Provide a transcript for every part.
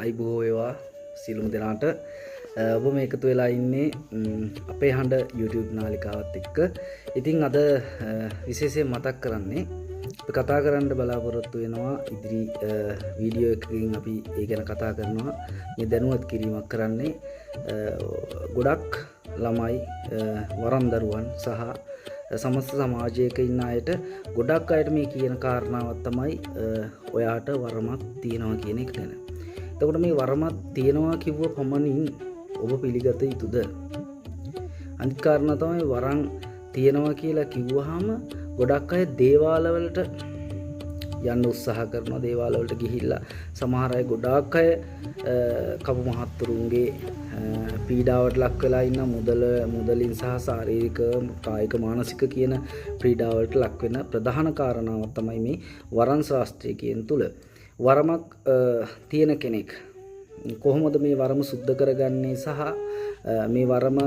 අයිබෝ වේවා සියලුම දෙනාට. ඔබ මේ එකතු වෙලා ඉන්නේ අපේ හඬ YouTube නාලිකාවත් එක්ක. ඉතින් අද විශේෂයෙන් මතක් කරන්නේ අපි කතා කරන්න බලාපොරොත්තු වෙනවා ඉදිරි වීඩියෝ එකකින් අපි ඒ ගැන කතා කරනවා. මේ දැනුවත් කිරීමක් කරන්නේ ගොඩක් ළමයි වරන් දරුවන් සහ සමස්ත සමාජයක ඉන්න අයට ගොඩක් අයට මේ කියන කාරණාවක් තමයි ඔයාට වරමක් තියෙනවා කියන එක ගැන. එතකොට මේ වරමක් තියෙනවා කිව්ව පමණින් ඔබ පිළිගත යුතුද? අනිත් කාරණා තමයි වරන් තියෙනවා කියලා කිව්වහම ගොඩක් අය දේවාල වලට යන්න උත්සාහ කරනවා. දේවාල වලට ගිහිල්ලා සමහර අය ගොඩාක් අය කපු මහත්තුරුන්ගේ පීඩාවට ලක් වෙලා ඉන්න මුදලින් සහ ශාරීරික කායික මානසික කියන පීඩාවලට ලක් වෙන ප්‍රධාන කාරණාවක් තමයි මේ වරන් ශාස්ත්‍රය කියන තුල. වරමක් තියෙන කෙනෙක් කොහොමද මේ වරම සුද්ධ කරගන්නේ සහ මේ වරම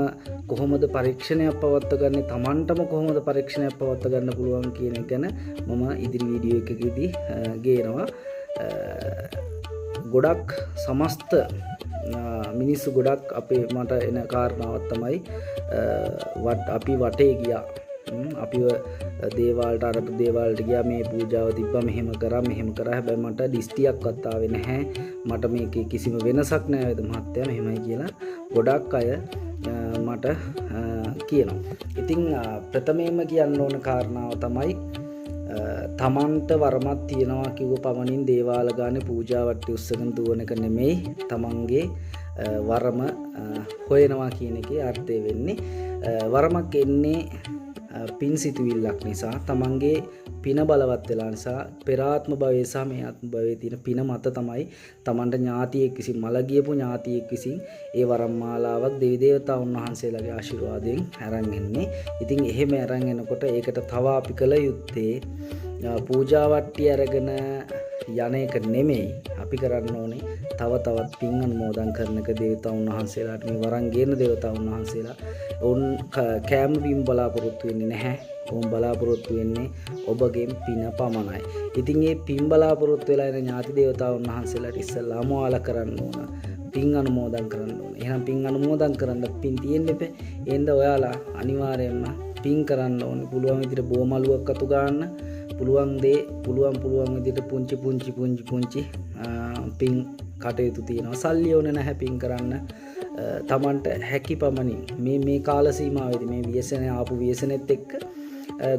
කොහොමද පරීක්ෂණයක් පවත්වාගන්නේ, Tamanටම කොහොමද පරීක්ෂණයක් පවත්වා ගන්න පුළුවන් කියන එක ගැන මම ඉදිරි වීඩියෝ එකකදී ගේනවා. ගොඩක් සමස්ත මිනිස්සු ගොඩක් අපේ මට එන කාරණාවක් තමයි අපි වටේ ගියා, අපිව දේවාලට අරට දේවාලට ගියා, මේ පූජාව තිබ්බා, මෙහෙම කරා හැබැයි මට දිස්තියක්වත් ආවේ නැහැ, මට මේකේ කිසිම වෙනසක් නැහැ වේද මහත්තයා මෙහෙමයි කියලා ගොඩක් අය මට කියනවා. ඉතින් ප්‍රථමයෙන්ම කියන්න ඕන කාරණාව තමයි තමන්ට වරමක් තියනවා කිව්ව පමණින් දේවාල ගානේ පූජාවට උස්සගෙන දුවන එක නෙමෙයි තමන්ගේ වරම හොයනවා කියන එකේ අර්ථය වෙන්නේ. වරමක් එන්නේ පින් සිතුවිල්ලක් නිසා, තමන්ගේ පින බලවත් වෙලා නිසා, පෙර ආත්ම භවයේ සහ මේ ආත්ම භවයේ තියෙන පින මත තමයි තමන්ට ඥාතියෙක් විසින්, මල ගියපු ඥාතියෙක් විසින් ඒ වරම් මාලාවක් දෙවි දේවතාවුන් වහන්සේලාගේ ආශිර්වාදයෙන් අරන් එන්නේ. ඉතින් එහෙම අරන් එනකොට ඒකට තව අපි කළ යුත්තේ පූජා වට්ටිය අරගෙන යන එක නෙමෙයි. අපි කරන්න ඕනේ තවත් පින් අනුමෝදන් කරන එක දේවතාවුන් වහන්සේලාට. මේ වරන් ගේන දේවතාවුන් වහන්සේලා උන් කෑම බීම බලාපොරොත්තු වෙන්නේ නැහැ. උන් බලාපොරොත්තු වෙන්නේ ඔබගෙන් පින පමණයි. ඉතින් මේ පින් බලාපොරොත්තු වෙලා ඉන්න ඥාති දේවතාවුන් වහන්සේලාට ඉස්සෙල්ලාම ඔයාලා කරන්න ඕන පින් අනුමෝදන් කරන්න ඕන. එහෙනම් පින් අනුමෝදන් කරන්න පින් තියෙන්න එපේ. එහෙනම් ඔයාලා අනිවාර්යයෙන්ම පින් කරන්න ඕනේ. පුළුවන් විදිහට බෝමලුවක් අතු ගන්න, පුළුවන් දේ පුළුවන් විදිහට පුංචි පින් කටයුතු තියෙනවා. සල්ලි ඕනේ නැහැ පින් කරන්න. තමන්ට හැකි පමණින් මේ කාල සීමාවේදී මේ ව්‍යසනය ආපු ව්‍යසනෙත් එක්ක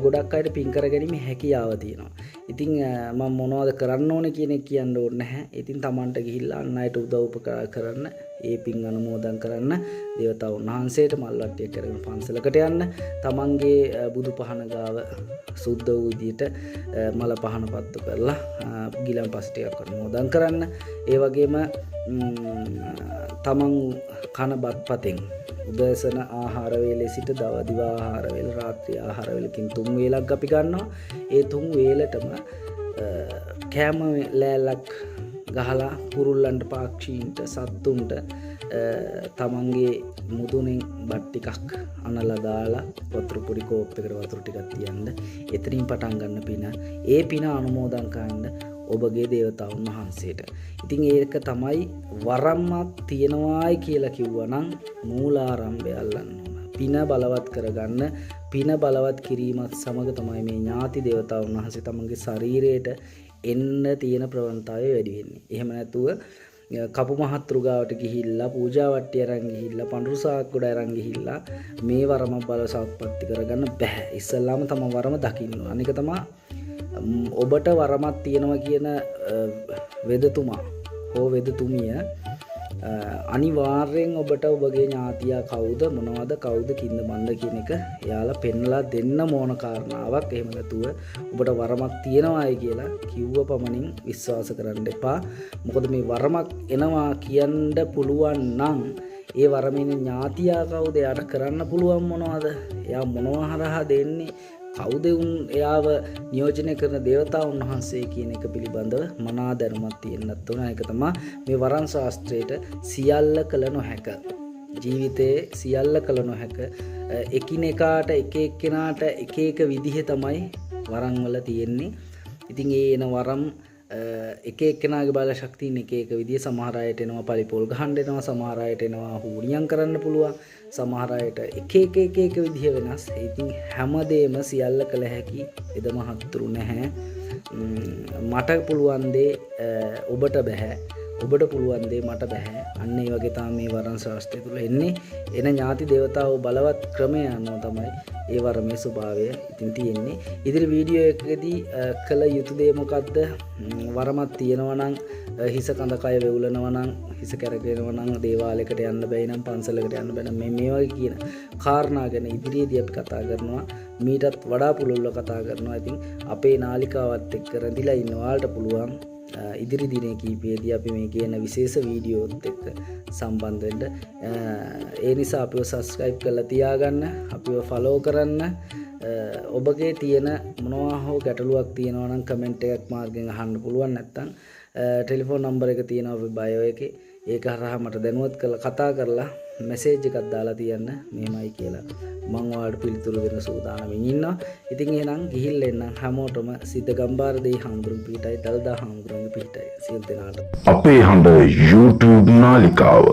ගොඩක් අයට පින් කරගැනීමේ හැකියාව තියෙනවා. ඉතින් මම මොනවද කරන්න ඕනේ කියන එක කියන්න ඕනේ නැහැ. ඉතින් තමන්ට ගිහිල්ලා අන් අයට උදව් උපකාර කරන්න, ඒ පින් අනුමෝදන් කරන්න, දේවතාවුන් වහන්සේට මල් වට්ටියක් කරගෙන පන්සලකට යන්න, තමන්ගේ බුදු පහන ගාව සුද්ධ වූ විදිහට මල පහන පත්තු කරලා ගිලන්පස ටිකක් අනුමෝදන් කරන්න. ඒ වගේම තමන් කන බත්පතෙන් උදෑසන ආහාර වේලේ සිට දිවා ආහාර වේල, රාත්‍රී ආහාර වේලකින් 3 වේලක් අපි ගන්නවා. ඒ 3 වේලටම කෑම ලෑල්ලක් ගහලා කුරුල්ලන්ට, පාක්ෂීන්ට, සත්තුන්ට තමන්ගේ මුදුනෙන් බත් ටිකක් අනලා දාලා වතුර පොඩි කෝප් එකකට වතුර ටිකක් තියන්න. එතනින් පටන් ගන්න පින. ඒ පින අනුමෝදන් කරන්න ඔබගේ දේවතාවුන් වහන්සේට. ඉතින් ඒක තමයි වරම්මක් තියනවායි කියලා කිව්වනම් මූලාරම්භය අල්ලන්න ඕන. පින බලවත් කරගන්න, පින බලවත් කිරීමත් සමග තමයි මේ ඥාති දේවතාවුන් වහන්සේ තමන්ගේ ශරීරයට එන්න තියෙන ප්‍රවණතාවය වැඩි වෙන්නේ. එහෙම නැතුව කපු මහත්තුරු ගාවට ගිහිල්ලා පූජා වට්ටිය අරන් ගිහිල්ලා පඳුරු සාක් ගොඩ අරන් ගිහිල්ලා මේ වරම බල සම්පත්‍ති කරගන්න බෑ. ඉස්සල්ලාම තමන් වරම දකින්න ඕන. අනික තමයි ඔබට වරමක් තියෙනවා කියන වෙදතුමා හෝ වෙදතුමිය අනිවාර්යෙන් ඔබට ඔබගේ ඥාතියා කවුද, මොනවද, කවුද, කින්ද මන්ද කියන එක එයාලා පෙන්ලා දෙන්න ඕන කාරණාවක්. එහෙම නැතුව ඔබට වරමක් තියෙනවායි කියලා කිව්ව පමණින් විශ්වාස කරන්න එපා. මොකද මේ වරමක් එනවා කියන්න පුළුවන් නම් ඒ වරමින ඥාතියා කවුද, එයාට කරන්න පුළුවන් මොනවද, එයා මොනවා හරහා දෙන්නේ, කවුද එයාව නියෝජනය කරන දේවතාවුන් වහන්සේ කියන එක පිළිබඳව මනා දැනුමක් තියෙන්නත් ඕන. ඒක තමයි මේ වරන් ශාස්ත්‍රයට සියල්ල කළ නොහැක. ජීවිතයේ සියල්ල කළ නොහැක. එකිනෙකාට එක එක්කෙනාට එක එක විදිහ තමයි වරන් වල තියෙන්නේ. ඉතින් ඒ එන වරම් එක එක්කෙනාගේ බල ශක්තියින් එක එක විදිය සමහර අයට එනවා පරිපෝල් ගහන්න එනවා සමහර අයට එනවා හූනියම් කරන්න පුළුවන් සමහර අයට එක විදිය වෙනස්. ඉතින් හැමදේම සියල්ල කළ හැකි එද මහත්තුරු නැහැ. මට පුළුවන් දේ ඔබට බෑ. ඔබට පුළුවන් දේ මට බෑ. අන්න ඒ වගේ තමයි මේ වරන් ශාස්ත්‍රය තුල එන්නේ. එන ඥාති දේවතාවෝ බලවත් ක්‍රමය අනුව තමයි ඒ වරමේ ස්වභාවය ඉතින් තියෙන්නේ. ඉදිරි වීඩියෝ එකකදී කළ යුතු දේ මොකද්ද? වරමක් තියෙනවා නම් හිස කඳ කය වෙවුලනවා නම් හිස කැරකෙනවා නම් දේවාලයකට යන්න බැයි නම් පන්සලකට යන්න බැයි නම් මේ වගේ කියන කාරණා ගැන ඉදිරියේදී අපි කතා කරනවා. මීටත් වඩා පුළුල්ව කතා කරනවා. ඉතින් අපේ නාලිකාවත් එක්ක රැඳිලා ඉන්න ඔයාලට පුළුවන් ඉදිරි දින කීපයේදී අපි මේ කියන විශේෂ වීඩියෝත් එක්ක සම්බන්ධ වෙන්න. ඒ නිසා අපිව subscribe කරලා තියාගන්න, අපිව follow කරන්න. ඔබගේ තියෙන මොනවා හෝ ගැටලුවක් තියෙනවා නම් කමෙන්ට් එකක් මාර්ගෙන් අහන්න පුළුවන්. නැත්නම් ටෙලිෆෝන් නම්බර එක තියෙනවා අපේ බයෝ එකේ. ඒක හරහා මට දැනුවත් කරලා කතා කරලා මැසේජ් එකක් දාලා තියන්න මෙහෙමයි කියලා. මම ඔයාලට පිළිතුරු දෙන්න සූදානම්ින් ඉන්නවා. ඉතින් එහෙනම් ගිහිල්ලා එන්නම් හැමෝටම සිද්ධ ගම්බාර දෙයි හාමුදුරුවෝ පිටයි දල්දා හාමුදුරුවන්ගේ පිටයි සියලු දෙනාට. අපේ හඬ YouTube නාලිකාව